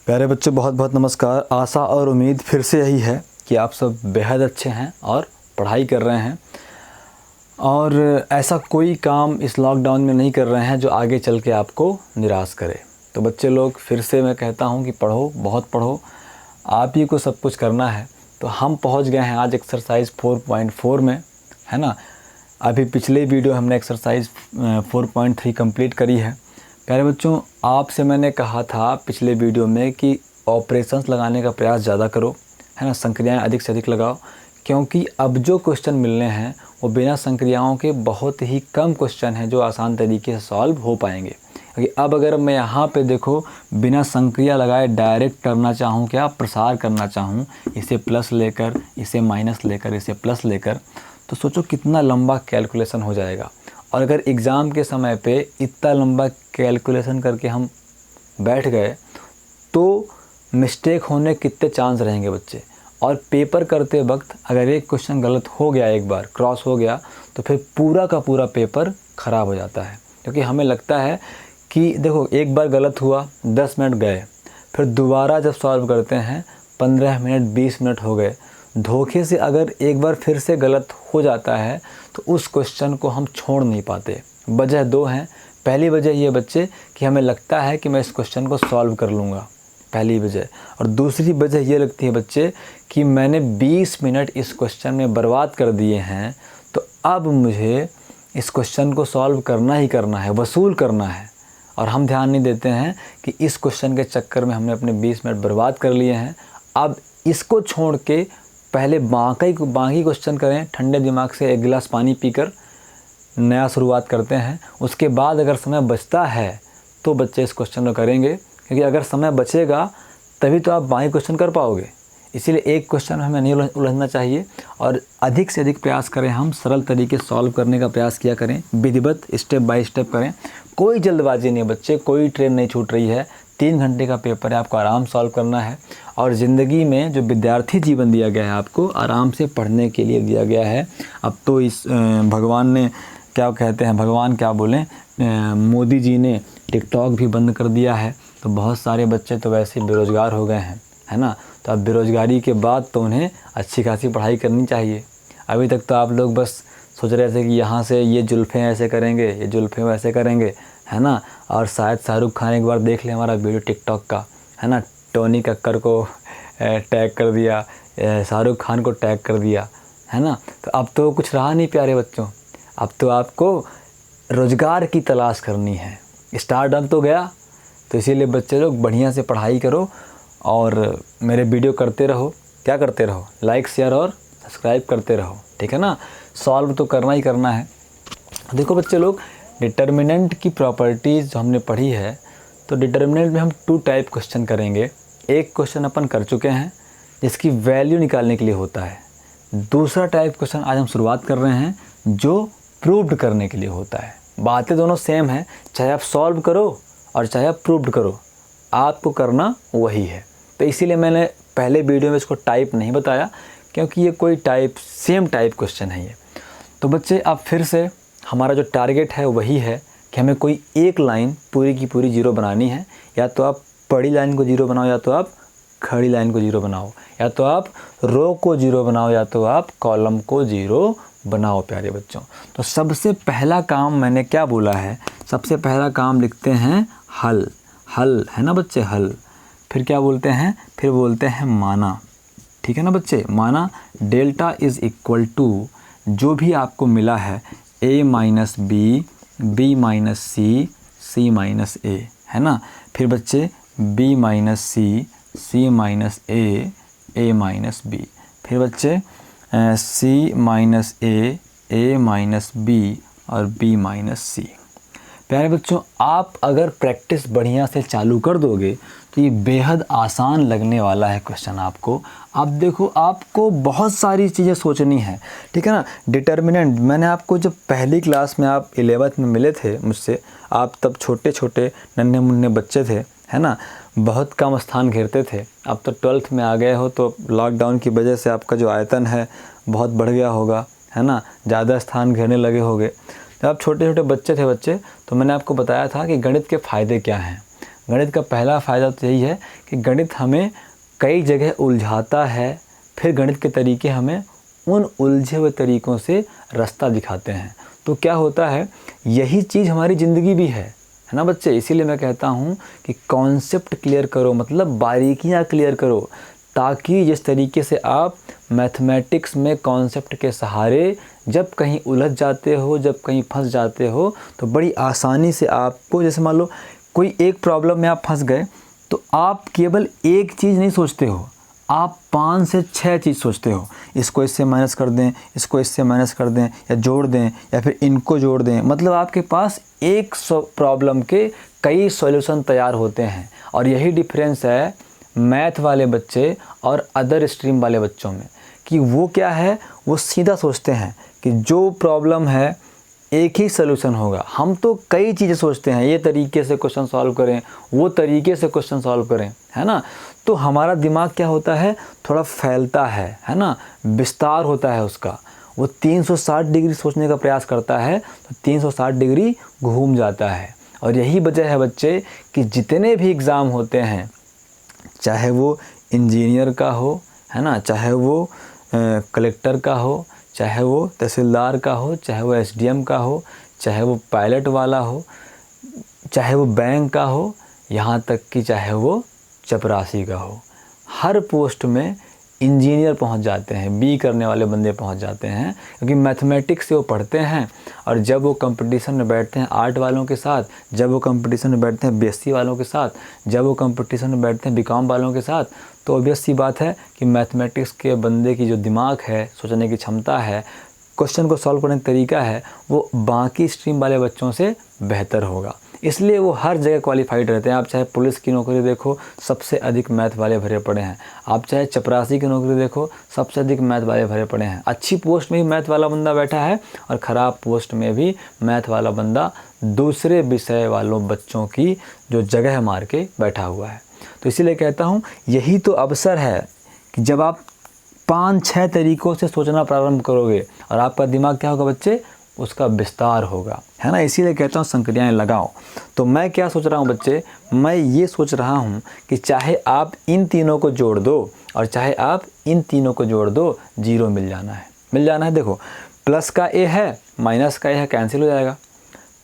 प्यारे बच्चों, बहुत बहुत नमस्कार। आशा और उम्मीद फिर से यही है कि आप सब बेहद अच्छे हैं और पढ़ाई कर रहे हैं और ऐसा कोई काम इस लॉकडाउन में नहीं कर रहे हैं जो आगे चल के आपको निराश करे। तो बच्चे लोग, फिर से मैं कहता हूं कि पढ़ो, बहुत पढ़ो, आप ही को सब कुछ करना है। तो हम पहुंच गए हैं आज एक्सरसाइज 4.4 में, है ना। अभी पिछले वीडियो हमने एक्सरसाइज 4.3 कंप्लीट करी है। प्यारे बच्चों, आपसे मैंने कहा था पिछले वीडियो में कि ऑपरेशंस लगाने का प्रयास ज़्यादा करो, है ना, संक्रियाएं अधिक से अधिक लगाओ, क्योंकि अब जो क्वेश्चन मिलने हैं वो बिना संक्रियाओं के बहुत ही कम क्वेश्चन हैं जो आसान तरीके से सॉल्व हो पाएंगे। क्योंकि अब अगर मैं यहाँ पे देखो बिना संक्रिया लगाए डायरेक्ट करना चाहूँ, क्या प्रसार करना चाहूँ, इसे प्लस लेकर, इसे माइनस लेकर, इसे प्लस लेकर, तो सोचो कितना लंबा कैलकुलेशन हो जाएगा। और अगर एग्ज़ाम के समय पे इतना लंबा कैलकुलेशन करके हम बैठ गए तो मिस्टेक होने कितने चांस रहेंगे बच्चे। और पेपर करते वक्त अगर एक क्वेश्चन गलत हो गया, एक बार क्रॉस हो गया, तो फिर पूरा का पूरा पेपर ख़राब हो जाता है। क्योंकि हमें लगता है कि देखो एक बार गलत हुआ, 10 मिनट गए, फिर दोबारा जब सॉल्व करते हैं 15 मिनट 20 मिनट हो गए। धोखे से अगर एक बार फिर से गलत हो जाता है तो उस क्वेश्चन को हम छोड़ नहीं पाते। वजह दो हैं। पहली वजह ये बच्चे कि हमें लगता है कि मैं इस क्वेश्चन को सॉल्व कर लूँगा, पहली वजह। और दूसरी वजह ये लगती है बच्चे कि मैंने 20 मिनट इस क्वेश्चन में बर्बाद कर दिए हैं, तो अब मुझे इस क्वेश्चन को सॉल्व करना ही करना है, वसूल करना है। और हम ध्यान नहीं देते हैं कि इस क्वेश्चन के चक्कर में हमने अपने 20 मिनट बर्बाद कर लिए हैं। अब इसको छोड़ के पहले बाकी क्वेश्चन करें, ठंडे दिमाग से एक गिलास पानी पीकर नया शुरुआत करते हैं। उसके बाद अगर समय बचता है तो बच्चे इस क्वेश्चन को करेंगे, क्योंकि अगर समय बचेगा तभी तो आप बाकी क्वेश्चन कर पाओगे। इसीलिए एक क्वेश्चन हमें नहीं उलझना चाहिए और अधिक से अधिक प्रयास करें, हम सरल तरीके सॉल्व करने का प्रयास किया करें, विधिवत स्टेप बाय स्टेप करें। कोई जल्दबाजी नहीं बच्चे, कोई ट्रेन नहीं छूट रही है। 3 घंटे का पेपर है, आपको आराम सॉल्व करना है। और ज़िंदगी में जो विद्यार्थी जीवन दिया गया है आपको आराम से पढ़ने के लिए दिया गया है। अब तो इस भगवान ने क्या कहते हैं, भगवान क्या बोलें, मोदी जी ने टिकटॉक भी बंद कर दिया है। तो बहुत सारे बच्चे तो वैसे बेरोज़गार हो गए हैं, है ना। तो अब बेरोज़गारी के बाद तो उन्हें अच्छी खासी पढ़ाई करनी चाहिए। अभी तक तो आप लोग बस सोच रहे थे कि यहाँ से ये जुल्फ़ें ऐसे करेंगे, ये जुल्फ़ें वैसे करेंगे, है ना। और शायद शाहरुख खान एक बार देख ले हमारा वीडियो टिकटॉक का, है ना, टोनी कक्कर को टैग कर दिया, शाहरुख खान को टैग कर दिया, है ना। तो अब तो कुछ रहा नहीं प्यारे बच्चों, अब तो आपको रोज़गार की तलाश करनी है। स्टारडम तो गया, तो इसीलिए बच्चे लोग बढ़िया से पढ़ाई करो और मेरे वीडियो करते रहो। क्या करते रहो? लाइक, शेयर और सब्सक्राइब करते रहो, ठीक है ना। सॉल्व तो करना ही करना है। देखो बच्चे लोग, डिटर्मिनेंट की प्रॉपर्टीज़ जो हमने पढ़ी है, तो डिटर्मिनेंट में हम 2 टाइप क्वेश्चन करेंगे। एक क्वेश्चन अपन कर चुके हैं जिसकी वैल्यू निकालने के लिए होता है। दूसरा टाइप क्वेश्चन आज हम शुरुआत कर रहे हैं जो प्रूव्ड करने के लिए होता है। बातें दोनों सेम हैं, चाहे आप सॉल्व करो और चाहे आप प्रूव्ड करो, आपको करना वही है। तो इसीलिए मैंने पहले वीडियो में इसको टाइप नहीं बताया, क्योंकि ये कोई सेम टाइप क्वेश्चन है ये। तो बच्चे, अब फिर से हमारा जो टारगेट है वही है कि हमें कोई एक लाइन पूरी की पूरी जीरो बनानी है। या तो आप बड़ी लाइन को जीरो बनाओ, या तो आप खड़ी लाइन को जीरो बनाओ, या तो आप रो को जीरो बनाओ, या तो आप कॉलम को जीरो बनाओ प्यारे बच्चों। तो सबसे पहला काम मैंने क्या बोला है, सबसे पहला काम लिखते हैं हल। हल, है ना बच्चे, हल। फिर क्या बोलते हैं, फिर बोलते हैं माना, ठीक है ना बच्चे। माना डेल्टा इज़ इक्वल टू जो भी आपको मिला है a minus B, B minus C, C minus A, है ना। फिर बच्चे b minus C, C minus A, A minus B. फिर बच्चे c minus A minus B और b माइनस सी। प्यारे बच्चों, आप अगर प्रैक्टिस बढ़िया से चालू कर दोगे तो ये बेहद आसान लगने वाला है क्वेश्चन आपको। अब देखो, आपको बहुत सारी चीज़ें सोचनी है, ठीक है ना। डिटर्मिनेंट मैंने आपको जब पहली क्लास में आप 11th में मिले थे मुझसे, आप तब छोटे छोटे नन्हे मुन्ने बच्चे थे, है ना, बहुत कम स्थान घेरते थे। अब तो 12th में आ गए हो, तो लॉकडाउन की वजह से आपका जो आयतन है बहुत बढ़ गया होगा, है ना, ज़्यादा स्थान घेरने लगे होंगे। जब आप छोटे छोटे बच्चे थे तो मैंने आपको बताया था कि गणित के फ़ायदे क्या हैं। गणित का पहला फ़ायदा तो यही है कि गणित हमें कई जगह उलझाता है, फिर गणित के तरीके हमें उन उलझे हुए तरीक़ों से रास्ता दिखाते हैं। तो क्या होता है, यही चीज़ हमारी ज़िंदगी भी है ना बच्चे। इसीलिए मैं कहता हूँ कि कॉन्सेप्ट क्लियर करो, मतलब बारीकियाँ क्लियर करो, ताकि जिस तरीके से आप मैथमेटिक्स में कॉन्सेप्ट के सहारे जब कहीं उलझ जाते हो, जब कहीं फंस जाते हो, तो बड़ी आसानी से आपको, जैसे मान लो कोई एक प्रॉब्लम में आप फंस गए, तो आप केवल एक चीज़ नहीं सोचते हो, आप 5 से 6 चीज़ सोचते हो। इसको इससे माइनस कर दें, इसको इससे माइनस कर दें, या जोड़ दें, या फिर इनको जोड़ दें। मतलब आपके पास एक प्रॉब्लम के कई सॉल्यूशन तैयार होते हैं। और यही डिफरेंस है मैथ वाले बच्चे और अदर स्ट्रीम वाले बच्चों में, कि वो क्या है, वो सीधा सोचते हैं कि जो प्रॉब्लम है एक ही सलूशन होगा। हम तो कई चीज़ें सोचते हैं, ये तरीके से क्वेश्चन सॉल्व करें, वो तरीके से क्वेश्चन सॉल्व करें, है ना। तो हमारा दिमाग क्या होता है, थोड़ा फैलता है ना, विस्तार होता है उसका। वो 360 डिग्री सोचने का प्रयास करता है, तो 360 डिग्री घूम जाता है। और यही वजह है बच्चे कि जितने भी एग्ज़ाम होते हैं, चाहे वो इंजीनियर का हो, है ना, चाहे वो कलेक्टर का हो, चाहे वो तहसीलदार का हो, चाहे वो एसडीएम का हो, चाहे वो पायलट वाला हो, चाहे वो बैंक का हो, यहाँ तक कि चाहे वो चपरासी का हो, हर पोस्ट में इंजीनियर पहुँच जाते हैं, बी करने वाले बंदे पहुँच जाते हैं, क्योंकि मैथमेटिक्स से वो पढ़ते हैं। और जब वो कंपटीशन में बैठते हैं आर्ट वालों के साथ, जब वो कंपटीशन में बैठते हैं बीएससी वालों के साथ, जब वो कंपटीशन में बैठते हैं बीकॉम वालों के साथ, तो ऑब्वियस सी बात है कि मैथमेटिक्स के बंदे की जो दिमाग है, सोचने की क्षमता है, क्वेश्चन को सॉल्व करने का तरीका है, वो बाकी स्ट्रीम वाले बच्चों से बेहतर होगा। इसलिए वो हर जगह क्वालिफाइड रहते हैं। आप चाहे पुलिस की नौकरी देखो, सबसे अधिक मैथ वाले भरे पड़े हैं। आप चाहे चपरासी की नौकरी देखो, सबसे अधिक मैथ वाले भरे पड़े हैं। अच्छी पोस्ट में भी मैथ वाला बंदा बैठा है, और ख़राब पोस्ट में भी मैथ वाला बंदा दूसरे विषय वालों बच्चों की जो जगह मार के बैठा हुआ है। तो इसीलिए कहता हूँ, यही तो अवसर है कि जब आप 5-6 तरीक़ों से सोचना प्रारंभ करोगे, और आपका दिमाग क्या होगा बच्चे, उसका विस्तार होगा, है ना। इसीलिए कहता हूँ संक्रियाएं लगाओ। तो मैं क्या सोच रहा हूँ बच्चे, मैं ये सोच रहा हूँ कि चाहे आप इन तीनों को जोड़ दो, और चाहे आप इन तीनों को जोड़ दो, जीरो मिल जाना है। देखो, प्लस का ए है, माइनस का ए है, कैंसिल हो जाएगा।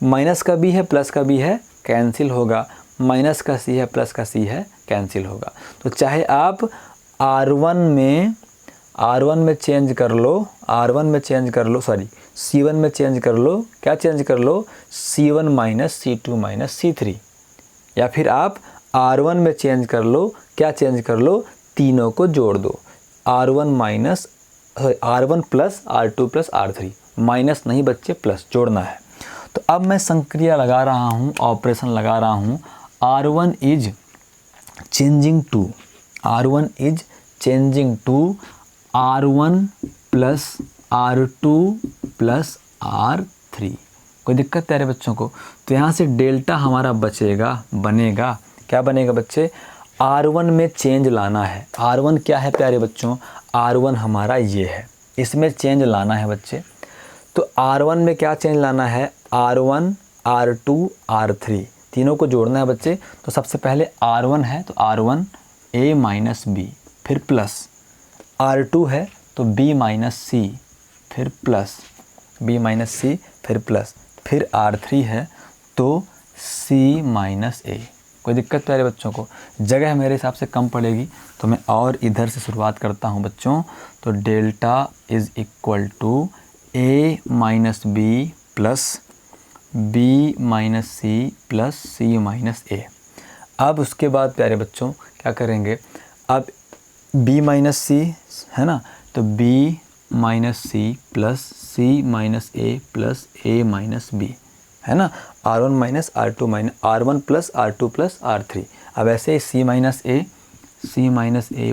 माइनस का बी है, प्लस का बी है, कैंसिल होगा। माइनस का सी है, प्लस का सी है, कैंसिल होगा। तो चाहे आप R1 में चेंज कर लो, C1 में चेंज कर लो, क्या चेंज कर लो, C1 minus C2 minus C3, या फिर आप R1 में चेंज कर लो, क्या चेंज कर लो, तीनों को जोड़ दो, R1 plus R2 plus R3, minus नहीं बच्चे, प्लस जोड़ना है। तो अब मैं संक्रिया लगा रहा हूँ, ऑपरेशन लगा रहा हूँ। R1 is changing to R1 plus R2 plus R3। कोई दिक्कत प्यारे बच्चों को? तो यहाँ से डेल्टा हमारा बनेगा क्या बनेगा बच्चे, R1 में चेंज लाना है। R1 क्या है प्यारे बच्चों, R1 हमारा ये है, इसमें चेंज लाना है बच्चे। तो R1 में क्या चेंज लाना है, R1 R2 R3 तीनों को जोड़ना है बच्चे। तो सबसे पहले R1 है तो R1 A माइनस बी, फिर प्लस R2 है तो B माइनस सी, फिर प्लस B माइनस सी, फिर प्लस, फिर R3 है तो C माइनस ए। कोई दिक्कत प्यारे बच्चों को? जगह मेरे हिसाब से कम पड़ेगी तो मैं और इधर से शुरुआत करता हूँ बच्चों। तो delta is equal to A minus B plus B minus C plus C minus A. अब उसके बाद प्यारे बच्चों क्या करेंगे, अब B माइनस सी है ना, तो B minus C plus C minus A plus A minus B, है ना। R1 minus R2 minus R1 plus R2 plus R3। अब ऐसे C minus A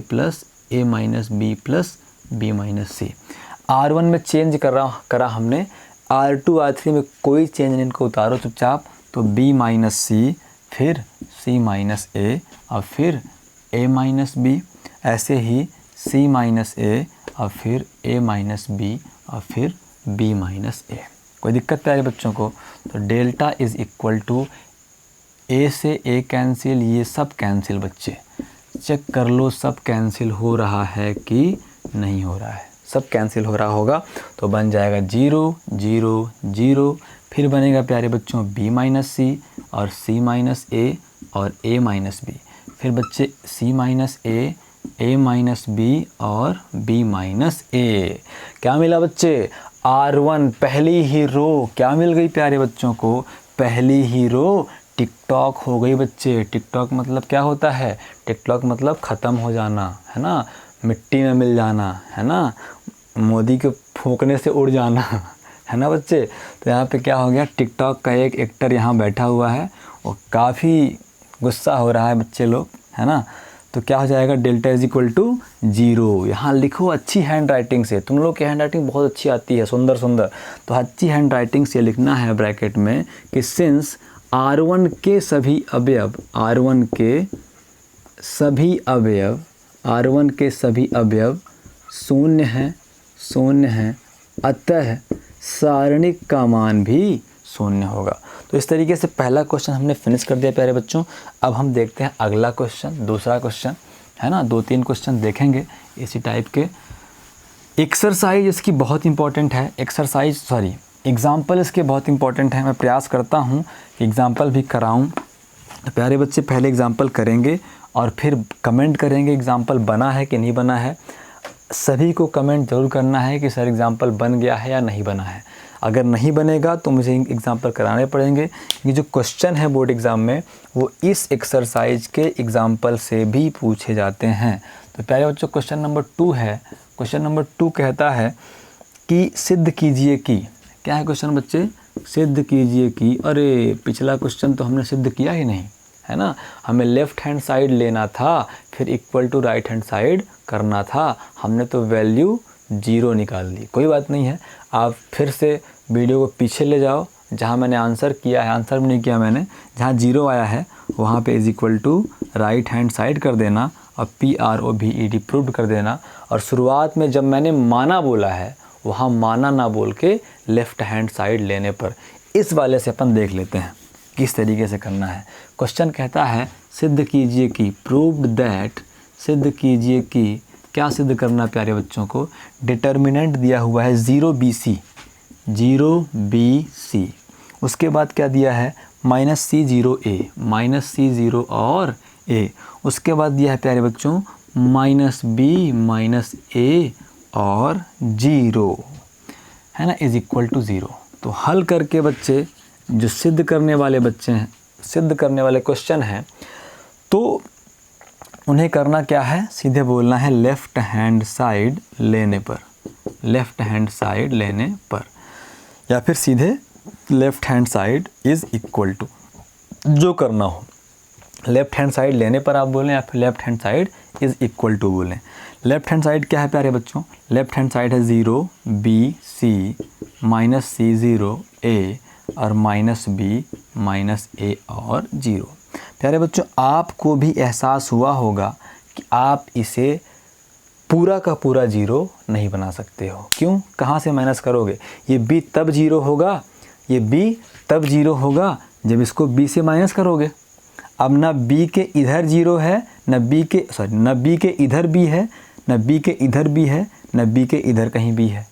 plus A minus B plus B minus C. R1 में change करा हमने, R2 R3 में कोई change नहीं, इनको उतारो चुपचाप। तो B माइनस सी, फिर C माइनस ए और फिर A माइनस बी, ऐसे ही C माइनस ए और फिर A माइनस बी और फिर B माइनस ए। कोई दिक्कत प्यारे बच्चों को? तो डेल्टा इज़ इक्वल टू ए से ए कैंसिल, ये सब कैंसिल बच्चे, चेक कर लो सब कैंसिल हो रहा है कि नहीं हो रहा है। सब कैंसिल हो रहा होगा तो बन जाएगा 0 0 0, फिर बनेगा प्यारे बच्चों b माइनस सी और c माइनस ए और a माइनस बी, फिर बच्चे c minus A, a minus B और b माइनस ए। क्या मिला बच्चे? R1 पहली ही रो क्या मिल गई प्यारे बच्चों को? पहली ही रो टिकटॉक हो गई बच्चे। टिकटॉक मतलब क्या होता है? टिकटॉक मतलब ख़त्म हो जाना, है ना, मिट्टी में मिल जाना, है ना, मोदी के फूंकने से उड़ जाना, है ना बच्चे। तो यहाँ पे क्या हो गया, टिकटॉक का एक एक्टर यहाँ बैठा हुआ है और काफ़ी गुस्सा हो रहा है बच्चे लोग, है ना। तो क्या हो जाएगा, डेल्टा इज इक्वल टू 0। यहाँ लिखो अच्छी हैंड राइटिंग से, तुम लोग की हैंड राइटिंग बहुत अच्छी आती है, सुंदर सुंदर। तो अच्छी हैंड राइटिंग से लिखना है ब्रैकेट में कि सिंस R1 के सभी अवयव, R1 के सभी अवयव, R1 के सभी अवयव शून्य हैं, अतः सारणिक का मान भी शून्य होगा। तो इस तरीके से पहला क्वेश्चन हमने फिनिश कर दिया प्यारे बच्चों। अब हम देखते हैं अगला क्वेश्चन, दूसरा क्वेश्चन, है ना। 2-3 क्वेश्चन देखेंगे इसी टाइप के। एक्सरसाइज इसकी बहुत इंपॉर्टेंट है, एग्जाम्पल इसके बहुत इंपॉर्टेंट है। मैं प्रयास करता हूँ कि एग्जाम्पल भी कराऊँ। तो प्यारे बच्चे पहले एग्जाम्पल करेंगे और फिर कमेंट करेंगे एग्जाम्पल बना है कि नहीं बना है। सभी को कमेंट ज़रूर करना है कि सर एग्जाम्पल बन गया है या नहीं बना है। अगर नहीं बनेगा तो मुझे एग्जाम्पल कराने पड़ेंगे, क्योंकि जो क्वेश्चन है बोर्ड एग्ज़ाम में वो इस एक्सरसाइज के एग्जाम्पल से भी पूछे जाते हैं। तो प्यारे बच्चों क्वेश्चन नंबर 2 है। क्वेश्चन नंबर 2 कहता है कि सिद्ध कीजिए कि, क्या है क्वेश्चन बच्चे? सिद्ध कीजिए कि, अरे पिछला क्वेश्चन तो हमने सिद्ध किया ही नहीं, है ना। हमें लेफ़्ट हैंड साइड लेना था, फिर equal to right hand side करना था, हमने तो वैल्यू 0 निकाल दी। कोई बात नहीं है, आप फिर से वीडियो को पीछे ले जाओ, जहाँ मैंने आंसर किया है, आंसर भी नहीं किया मैंने, जहाँ 0 आया है वहाँ पे is equal to right hand side कर देना और PROVED प्रूव्ड कर देना। और शुरुआत में जब मैंने माना बोला है वहाँ माना ना बोल के लेफ़्ट हैंड साइड लेने पर, इस वाले से अपन देख लेते हैं किस तरीके से करना है। क्वेश्चन कहता है सिद्ध कीजिए कि, प्रूव्ड दैट, सिद्ध कीजिए कि, क्या सिद्ध करना प्यारे बच्चों को? डिटर्मिनेंट दिया हुआ है 0BC, उसके बाद क्या दिया है -C0A, -C0 और A, उसके बाद दिया है प्यारे बच्चों -B -A और 0, है ना, इज इक्वल टू 0। तो हल करके बच्चे जो सिद्ध करने वाले बच्चे हैं, सिद्ध करने वाले क्वेश्चन हैं, तो उन्हें करना क्या है? सीधे बोलना है लेफ़्ट हैंड साइड लेने पर, लेफ़्ट हैंड साइड लेने पर, या फिर सीधे left hand side is equal to, जो करना हो। लेफ़्ट हैंड साइड लेने पर आप बोलें या फिर left hand side is equal to बोलें। लेफ़्ट हैंड साइड क्या है प्यारे बच्चों? लेफ़्ट हैंड साइड है 0BC -C0A और -B -A और 0। प्यारे बच्चों आपको भी एहसास हुआ होगा कि आप इसे पूरा का पूरा 0 नहीं बना सकते हो। क्यों? कहाँ से माइनस करोगे? ये B तब 0 होगा, ये B तब 0 होगा जब इसको B से माइनस करोगे। अब ना B के इधर 0 है, न B के इधर B है, न B के इधर B है, न B के इधर कहीं B है,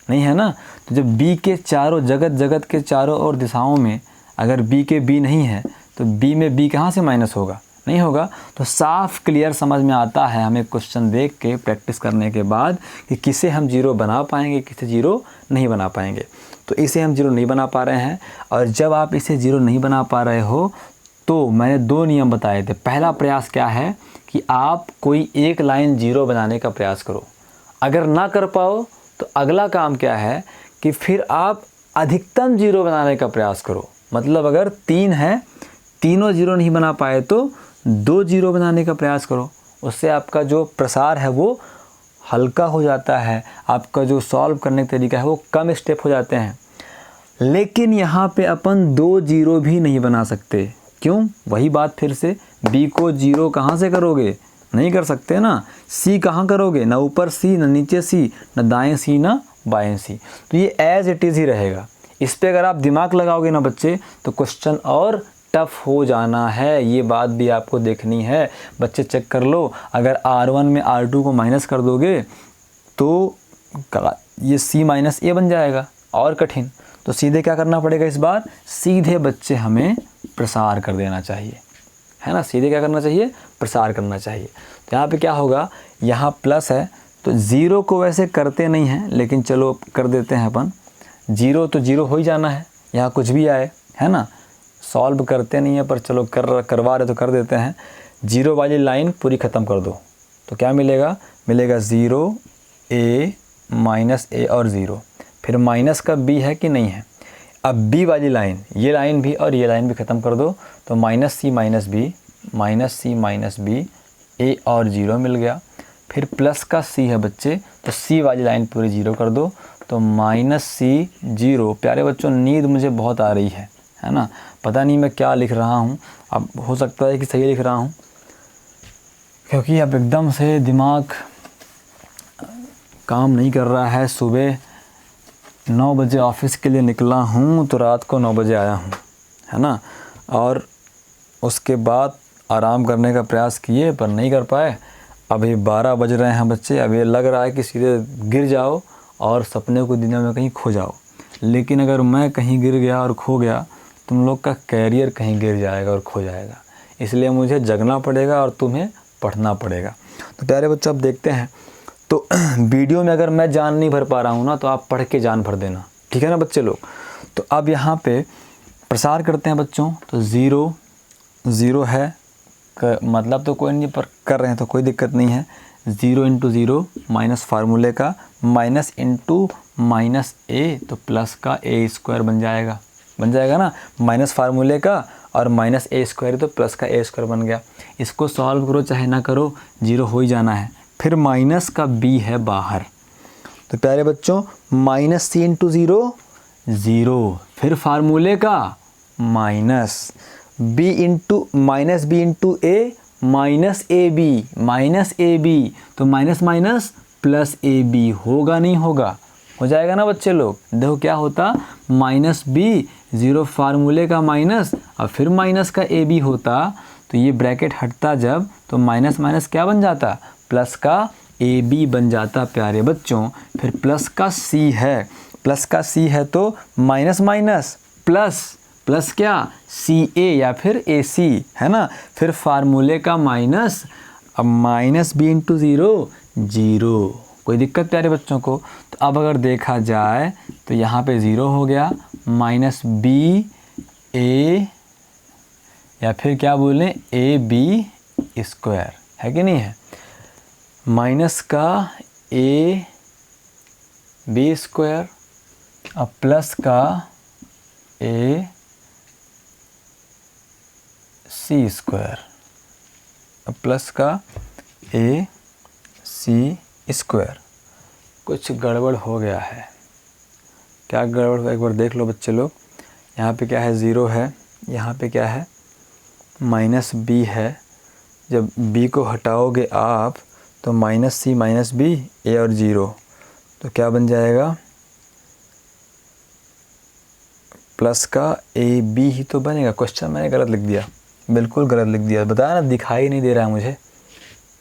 नहीं है ना। तो जब B के चारों जगत के चारों ओर दिशाओं में अगर B के B नहीं है तो B में B कहाँ से माइनस होगा? नहीं होगा। तो साफ क्लियर समझ में आता है हमें क्वेश्चन देख के, प्रैक्टिस करने के बाद, कि किसे हम 0 बना पाएंगे, किसे 0 नहीं बना पाएंगे। तो इसे हम 0 नहीं बना पा रहे हैं, और जब आप इसे 0 नहीं बना पा रहे हो तो मैंने 2 नियम बताए थे। पहला प्रयास क्या है कि आप कोई एक लाइन 0 बनाने का प्रयास करो। अगर ना कर पाओ तो अगला काम क्या है कि फिर आप अधिकतम 0 बनाने का प्रयास करो। मतलब अगर 3 है, तीनों 0 नहीं बना पाए तो 2 0 बनाने का प्रयास करो। उससे आपका जो प्रसार है वो हल्का हो जाता है, आपका जो सॉल्व करने का तरीका है वो कम स्टेप हो जाते हैं। लेकिन यहाँ पे अपन 2 0 भी नहीं बना सकते। क्यों? वही बात फिर से, B को 0 कहाँ से करोगे? नहीं कर सकते ना। C कहाँ करोगे? ना ऊपर C, ना नीचे C, ना दाएं C, ना बाएं C। तो ये एज इट इज़ ही रहेगा। इस पे अगर आप दिमाग लगाओगे ना बच्चे तो क्वेश्चन और टफ हो जाना है, ये बात भी आपको देखनी है। बच्चे चेक कर लो, अगर R1 में R2 को माइनस कर दोगे तो ये C माइनस A बन जाएगा, और कठिन। तो सीधे क्या करना पड़ेगा इस बार, सीधे बच्चे हमें प्रसार कर देना चाहिए, है ना। सीधे क्या करना चाहिए, प्रसार करना चाहिए। तो यहाँ पे क्या होगा, यहाँ प्लस है तो ज़ीरो को वैसे करते नहीं हैं, लेकिन चलो कर देते हैं अपन। ज़ीरो तो ज़ीरो हो ही जाना है, यहाँ कुछ भी आए, है ना। सॉल्व करते नहीं है पर चलो करवा रहे तो कर देते हैं। ज़ीरो वाली लाइन पूरी ख़त्म कर दो तो क्या मिलेगा, मिलेगा 0 A माइनस A और 0, फिर माइनस का B है कि नहीं है। अब B वाली लाइन, ये लाइन भी और ये लाइन भी ख़त्म कर दो तो minus C minus B A और 0 मिल गया। फिर प्लस का C है बच्चे, तो C वाली लाइन पूरी 0 कर दो तो माइनस C 0। प्यारे बच्चों, नींद मुझे बहुत आ रही है ना। पता नहीं मैं क्या लिख रहा हूँ, अब हो सकता है कि सही लिख रहा हूँ, क्योंकि अब एकदम से दिमाग काम नहीं कर रहा है। सुबह 9 बजे ऑफिस के लिए निकला हूँ तो रात को 9 बजे आया हूँ, है ना। और उसके बाद आराम करने का प्रयास किए पर नहीं कर पाए। अभी 12 बज रहे हैं बच्चे, अब ये लग रहा है कि सीधे गिर जाओ और सपने को दुनिया में कहीं खो जाओ। लेकिन अगर मैं कहीं गिर गया और खो गया, तुम लोग का कैरियर कहीं गिर जाएगा और खो जाएगा। इसलिए मुझे जगना पड़ेगा और तुम्हें पढ़ना पड़ेगा। तो प्यारे बच्चों, अब देखते हैं। तो वीडियो में अगर मैं जान नहीं भर पा रहा हूँ ना, तो आप पढ़ के जान भर देना, ठीक है ना बच्चे लोग। तो अब यहाँ पे प्रसार करते हैं बच्चों। तो 0 है, मतलब तो कोई नहीं, पर कर रहे हैं तो कोई दिक्कत नहीं है। 0 × 0 माइनस फार्मूले का, माइनस इंटू माइनस A तो प्लस का A² बन जाएगा ना। माइनस फार्मूले का और माइनस A² तो प्लस का A² बन गया। इसको सॉल्व करो चाहे ना करो, 0 हो ही जाना है। फिर माइनस का B है बाहर, तो प्यारे बच्चों माइनस C × 0 0, फिर फार्मूले का minus B × A minus AB तो माइनस माइनस प्लस AB, होगा नहीं होगा, हो जाएगा ना बच्चे लोग। देखो क्या होता, माइनस B 0 फार्मूले का माइनस और फिर माइनस का AB होता, तो ये ब्रैकेट हटता जब, तो माइनस माइनस क्या बन जाता, प्लस का AB बन जाता प्यारे बच्चों। फिर प्लस का C है तो माइनस माइनस प्लस क्या CA या फिर AC, है ना। फिर फार्मूले का माइनस, अब माइनस B × 0 0, कोई दिक्कत प्यारे बच्चों को। तो अब अगर देखा जाए तो यहाँ पे 0 हो गया, माइनस B A या फिर क्या बोलें AB² है कि नहीं है, माइनस का AB² और प्लस का AC², प्लस का AC²। कुछ गड़बड़ हो गया है, क्या गड़बड़ हो, एक बार देख लो बच्चे लोग। यहाँ पे क्या है, 0 है, यहाँ पे क्या है माइनस B है। जब B को हटाओगे आप तो minus C minus B A और 0, तो क्या बन जाएगा, प्लस का AB ही तो बनेगा। क्वेश्चन मैंने गलत लिख दिया, बिल्कुल गलत लिख दिया, बताया ना, दिखाई नहीं दे रहा है मुझे,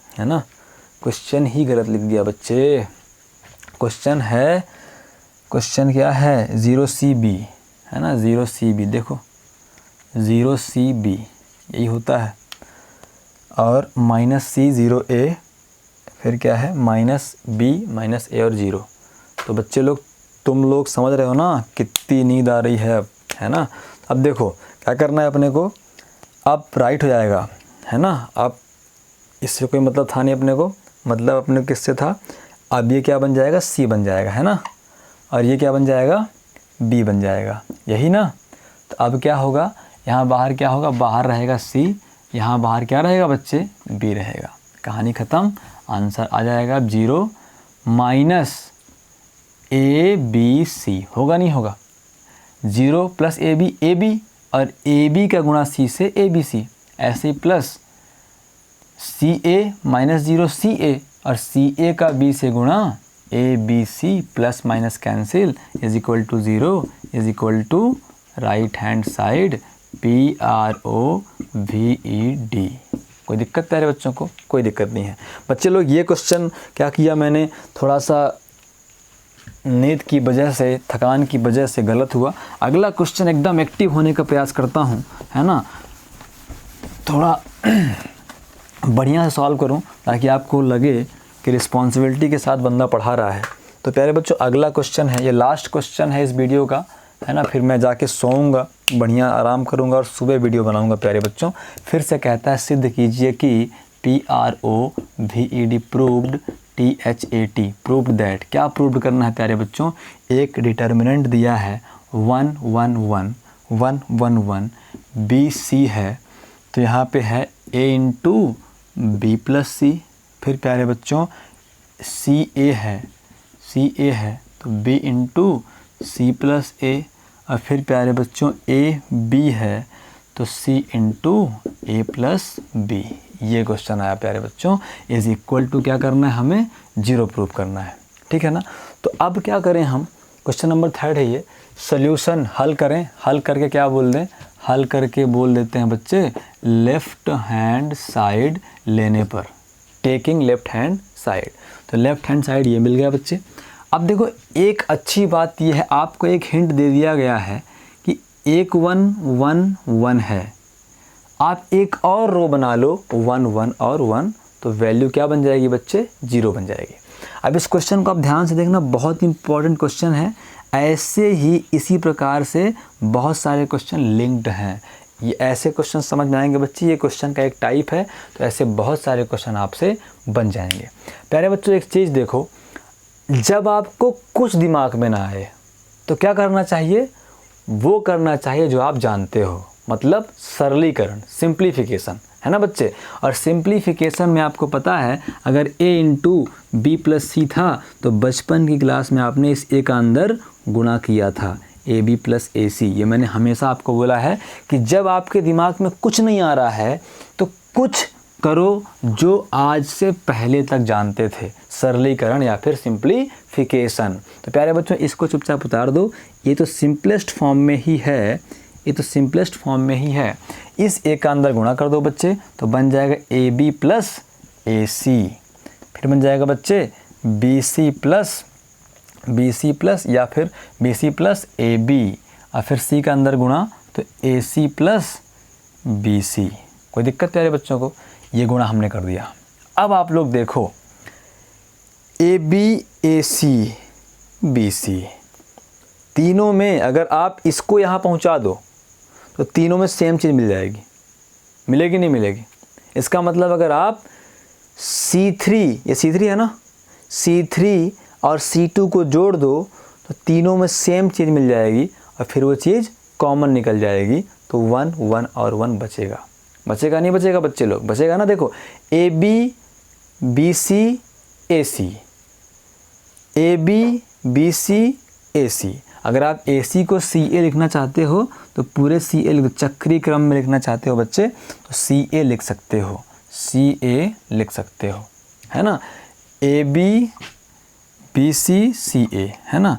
है ना। क्वेश्चन ही गलत लिख दिया बच्चे। क्वेश्चन क्या है 0CB, है ना, 0CB, देखो 0CB यही होता है। और माइनस C 0A, फिर क्या है माइनस B माइनस A और 0। तो बच्चे लोग, तुम लोग समझ रहे हो ना कितनी नींद आ रही है अब, है ना। अब देखो क्या करना है अपने को, अब राइट हो जाएगा, है ना। अब इससे कोई मतलब था नहीं अपने को, मतलब अपने को किससे था। अब ये क्या बन जाएगा, C बन जाएगा, है ना, और ये क्या बन जाएगा, B बन जाएगा, यही ना। तो अब क्या होगा, यहाँ बाहर क्या होगा, बाहर रहेगा C, यहाँ बाहर क्या रहेगा बच्चे, B रहेगा। कहानी ख़त्म, आंसर आ जाएगा 0 माइनस ABC, होगा नहीं होगा, 0 प्लस AB और AB का गुणा C से ABC, ऐसे ही प्लस CA माइनस 0 CA और CA का B से गुणा ABC, plus minus cancel, is equal to 0, is equal to right hand side PROVED। कोई दिक्कत प्यारे बच्चों को? कोई दिक्कत नहीं है। बच्चे लोग ये क्वेश्चन क्या किया मैंने, थोड़ा सा नींद की वजह से, थकान की वजह से गलत हुआ। अगला क्वेश्चन एकदम एक्टिव होने का प्रयास करता हूँ, है ना, थोड़ा बढ़िया से सॉल्व करूँ ताकि आपको लगे कि रिस्पॉन्सिबिलिटी के साथ बंदा पढ़ा रहा है। तो प्यारे बच्चों अगला क्वेश्चन है, ये लास्ट क्वेश्चन है इस वीडियो का, है ना, फिर मैं जाके सोऊंगा, बढ़िया आराम करूंगा और सुबह वीडियो बनाऊंगा। प्यारे बच्चों फिर से कहता है, सिद्ध कीजिए कि PROVED proved THAT proved that. क्या प्रूव्ड करना है प्यारे बच्चों? एक डिटर्मिनेंट दिया है 1 1 1 1 1 1 BC है, तो यहाँ पे है A इंटू B प्लस सी। फिर प्यारे बच्चों CA है तो B into C plus A। और फिर प्यारे बच्चों AB है तो C into A plus B। ये क्वेश्चन आया प्यारे बच्चों, इज इक्वल टू क्या करना है हमें? 0 प्रूव करना है, ठीक है ना। तो अब क्या करें हम, क्वेश्चन नंबर 3 है ये, सॉल्यूशन हल करें। हल करके क्या बोल दें? हल करके बोल देते हैं बच्चे लेफ़्ट हैंड साइड लेने पर, टेकिंग लेफ़्ट हैंड साइड। तो लेफ़्ट हैंड साइड ये मिल गया बच्चे। अब देखो एक अच्छी बात ये है, आपको एक हिंट दे दिया गया है कि 1 1 1 1 है, आप एक और रो बना लो 1 1 और 1, तो वैल्यू क्या बन जाएगी बच्चे? 0 बन जाएगी। अब इस क्वेश्चन को आप ध्यान से देखना, बहुत इंपॉर्टेंट क्वेश्चन है। ऐसे ही इसी प्रकार से बहुत सारे क्वेश्चन लिंक्ड हैं। ये ऐसे क्वेश्चन समझ में आएंगे बच्चे, ये क्वेश्चन का एक टाइप है, तो ऐसे बहुत सारे क्वेश्चन आपसे बन जाएंगे। प्यारे बच्चों एक चीज़ देखो, जब आपको कुछ दिमाग में ना आए तो क्या करना चाहिए? वो करना चाहिए जो आप जानते हो, मतलब सरलीकरण, सिंप्लीफिकेशन, है ना बच्चे। और सिंप्लीफिकेशन में आपको पता है, अगर A into B plus C था तो बचपन की क्लास में आपने इस A का अंदर गुणा किया था, AB प्लस AC। ये मैंने हमेशा आपको बोला है कि जब आपके दिमाग में कुछ नहीं आ रहा है तो कुछ करो जो आज से पहले तक जानते थे, सरलीकरण या फिर सिंप्लीफिकेशन। तो प्यारे बच्चों इसको चुपचाप उतार दो, ये तो सिंपलेस्ट फॉर्म में ही है, ये तो सिंपलेस्ट फॉर्म में ही है। इस A का अंदर गुणा कर दो बच्चे, तो बन जाएगा AB प्लस AC। फिर बन जाएगा बच्चे BC प्लस या फिर BC प्लस AB, और फिर C का अंदर गुणा तो AC प्लस BC। कोई दिक्कत प्यारे बच्चों को? ये गुणा हमने कर दिया। अब आप लोग देखो AB AC BC, तीनों में अगर आप इसको यहाँ पहुँचा दो तो तीनों में सेम चीज़ मिल जाएगी, मिलेगी नहीं मिलेगी? इसका मतलब अगर आप C3, ये C3 है ना, C3 और C2 को जोड़ दो तो तीनों में सेम चीज़ मिल जाएगी और फिर वो चीज़ कॉमन निकल जाएगी, तो 1 1 और 1 बचेगा। बचेगा नहीं बचेगा बच्चे लोग? बचेगा ना। देखो AB BC AC, AB BC AC। अगर आप AC को CA लिखना चाहते हो तो पूरे CA चक्रीय क्रम में लिखना चाहते हो बच्चे, तो CA लिख सकते हो, CA लिख सकते हो, है ना। AB BC CA, है ना,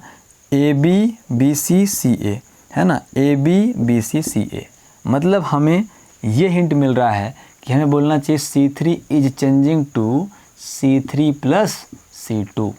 AB BC CA, है ना, AB BC CA। मतलब हमें ये हिंट मिल रहा है कि हमें बोलना चाहिए C3 is changing to C3 plus C2।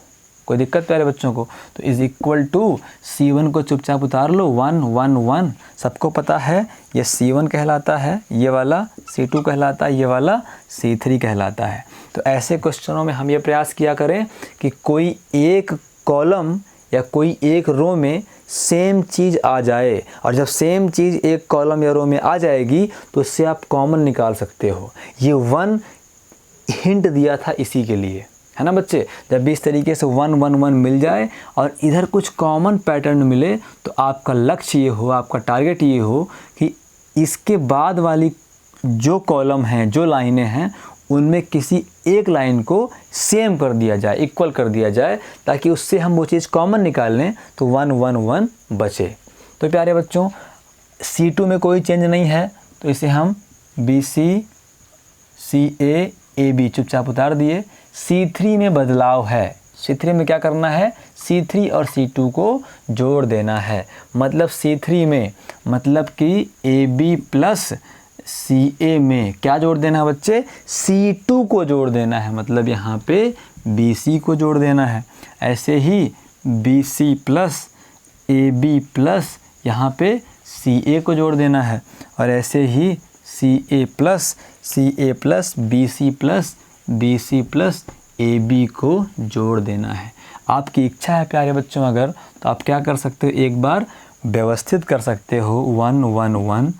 कोई दिक्कत प्यारे बच्चों को? तो इज इक्वल टू C1 को चुपचाप उतार लो, 1 1 1। सबको पता है ये C1 कहलाता है, ये वाला C2 कहलाता है, ये वाला C3 कहलाता है। तो ऐसे क्वेश्चनों में हम ये प्रयास किया करें कि कोई एक कॉलम या कोई एक रो में सेम चीज़ आ जाए, और जब सेम चीज़ एक कॉलम या रो में आ जाएगी तो उससे आप कॉमन निकाल सकते हो। ये 1 हिंट दिया था इसी के लिए, है ना बच्चे। जब भी इस तरीके से 1 1 1 मिल जाए और इधर कुछ कॉमन पैटर्न मिले तो आपका लक्ष्य ये हो, आपका टारगेट ये हो कि इसके बाद वाली जो कॉलम हैं, जो लाइनें हैं, उनमें किसी एक लाइन को सेम कर दिया जाए, इक्वल कर दिया जाए, ताकि उससे हम वो चीज़ कॉमन निकाल लें तो 1 1 1 बचे। तो प्यारे बच्चों C2 में कोई चेंज नहीं है, तो इसे हम BC CA AB चुपचाप उतार दिए। C3 में बदलाव है, C3 में क्या करना है, C3 और C2 को जोड़ देना है। मतलब C3 में मतलब कि AB प्लस CA में क्या जोड़ देना है बच्चे, C2 को जोड़ देना है। मतलब यहाँ पे BC को जोड़ देना है। ऐसे ही BC प्लस AB प्लस यहाँ पे CA को जोड़ देना है। और ऐसे ही CA plus BC plus AB को जोड़ देना है। आपकी इच्छा है प्यारे बच्चों अगर, तो आप क्या कर सकते हो, एक बार व्यवस्थित कर सकते हो 1 1 1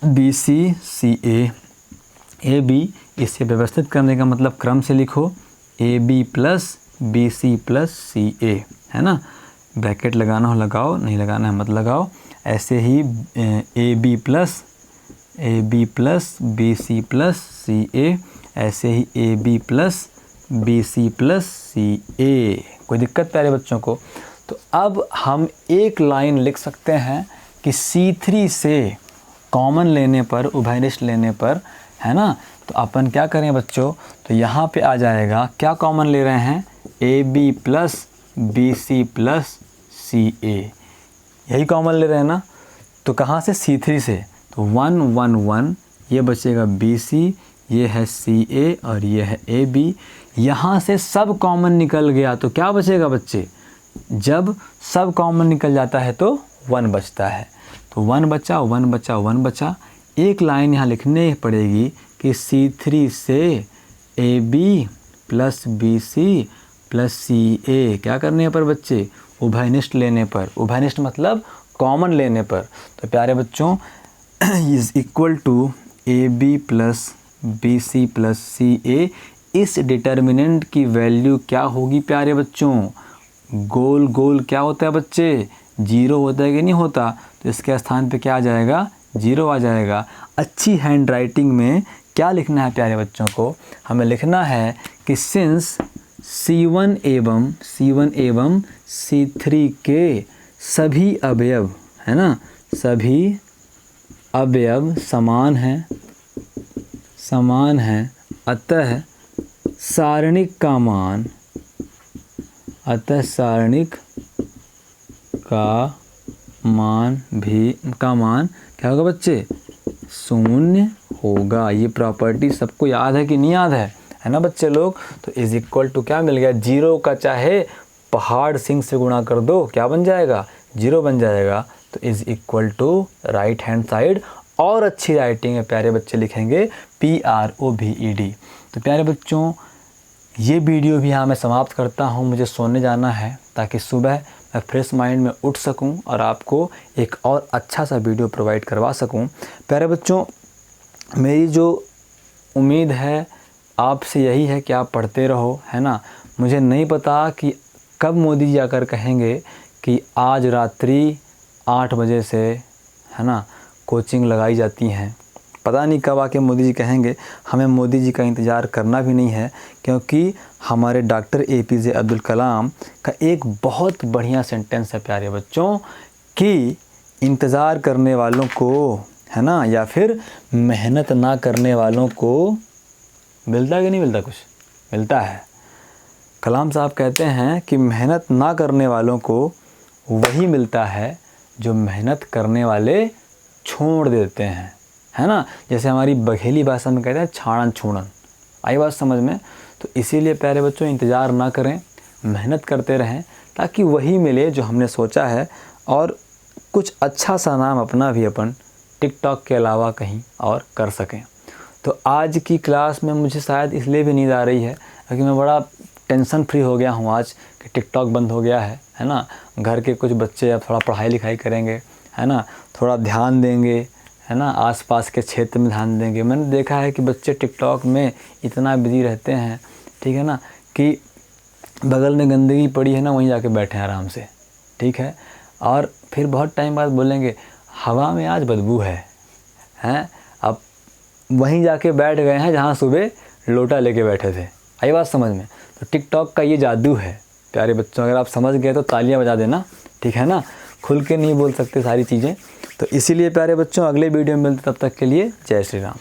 BC CA AB। इसे व्यवस्थित करने का मतलब क्रम से लिखो AB plus BC plus CA, है ना। ब्रैकेट लगाना हो लगाओ, नहीं लगाना है मत लगाओ। ऐसे ही AB plus BC plus CA, ऐसे ही AB plus BC plus CA। कोई दिक्कत प्यारे बच्चों को? तो अब हम एक लाइन लिख सकते हैं कि C3 से कॉमन लेने पर, उभयनिष्ठ लेने पर, है ना। तो अपन क्या करें बच्चों, तो यहाँ पे आ जाएगा, क्या कॉमन ले रहे हैं, AB plus BC plus CA, यही कॉमन ले रहे हैं ना। तो कहाँ से, C3 से, तो 1 1 1 ये बचेगा BC, ये है CA और ये है AB। यहाँ से सब कॉमन निकल गया तो क्या बचेगा बच्चे, जब सब कॉमन निकल जाता है तो 1 बचता है। तो 1 बचा 1 बचा 1 बचा। एक लाइन यहाँ लिखने पड़ेगी कि C3 से AB plus BC plus CA क्या करने पर बच्चे, उभयनिष्ठ लेने पर। उभयनिष्ठ मतलब कॉमन लेने पर। तो प्यारे बच्चों is equal to AB plus BC plus CA। इस डिटर्मिनेंट की वैल्यू क्या होगी प्यारे बच्चों, गोल गोल क्या होता है बच्चे, 0 होता है कि नहीं होता। तो इसके स्थान पे क्या आ जाएगा, 0 आ जाएगा। अच्छी हैंड राइटिंग में क्या लिखना है प्यारे बच्चों को, हमें लिखना है कि सिंस C1 एवं C3 के सभी अवयव, है ना, सभी अवयव समान हैं, अतः सारणिक का मान क्या होगा बच्चे, 0 होगा। ये प्रॉपर्टी सबको याद है कि नहीं याद है ना बच्चे लोग। तो इज इक्वल टू क्या मिल गया, 0 का चाहे पहाड़ सिंह से गुणा कर दो, क्या बन जाएगा, 0 बन जाएगा। तो is equal to right hand side. और अच्छी राइटिंग है प्यारे बच्चे लिखेंगे PROVED। तो प्यारे बच्चों ये वीडियो भी यहाँ मैं समाप्त करता हूँ, मुझे सोने जाना है ताकि सुबह मैं फ्रेश माइंड में उठ सकूँ और आपको एक और अच्छा सा वीडियो प्रोवाइड करवा सकूँ। प्यारे बच्चों मेरी जो उम्मीद है आपसे यही है कि आप पढ़ते रहो, है ना। मुझे नहीं पता कि कब मोदी जी आकर कहेंगे कि आज रात्रि 8 बजे से, है ना, कोचिंग लगाई जाती हैं। पता नहीं कब आके मोदी जी कहेंगे। हमें मोदी जी का इंतज़ार करना भी नहीं है, क्योंकि हमारे डॉक्टर APJ अब्दुल कलाम का एक बहुत बढ़िया सेंटेंस है प्यारे बच्चों कि इंतज़ार करने वालों को, है ना, या फिर मेहनत ना करने वालों को मिलता है कि नहीं मिलता, कुछ मिलता है। कलाम साहब कहते हैं कि मेहनत ना करने वालों को वही मिलता है जो मेहनत करने वाले छोड़ देते हैं, है ना। जैसे हमारी बघेली भाषा में कहते हैं छाड़न छूड़न, आई बात समझ में। तो इसीलिए प्यारे बच्चों इंतज़ार ना करें, मेहनत करते रहें ताकि वही मिले जो हमने सोचा है, और कुछ अच्छा सा नाम अपना भी अपन टिकटॉक के अलावा कहीं और कर सकें। तो आज की क्लास में मुझे शायद इसलिए भी नींद आ रही है क्योंकि मैं बड़ा टेंशन फ्री हो गया हूँ आज कि टिकटॉक बंद हो गया है ना। घर के कुछ बच्चे अब थोड़ा पढ़ाई लिखाई करेंगे, है ना, थोड़ा ध्यान देंगे, है ना, आसपास के क्षेत्र में ध्यान देंगे। मैंने देखा है कि बच्चे टिकटॉक में इतना बिजी रहते हैं, ठीक है ना, कि बगल में गंदगी पड़ी है ना, वहीं जाके बैठे हैं आराम से, ठीक है। और फिर बहुत टाइम बाद बोलेंगे हवा में आज बदबू है। अब वहीं जाके बैठ गए हैं जहाँ सुबह लोटा लेके बैठे थे, आई बात समझ में। तो टिकटॉक का ये जादू है प्यारे बच्चों, अगर आप समझ गए तो तालियां बजा देना, ठीक है ना। खुल के नहीं बोल सकते सारी चीज़ें। तो इसीलिए प्यारे बच्चों अगले वीडियो में मिलते, तब तक के लिए जय श्री राम।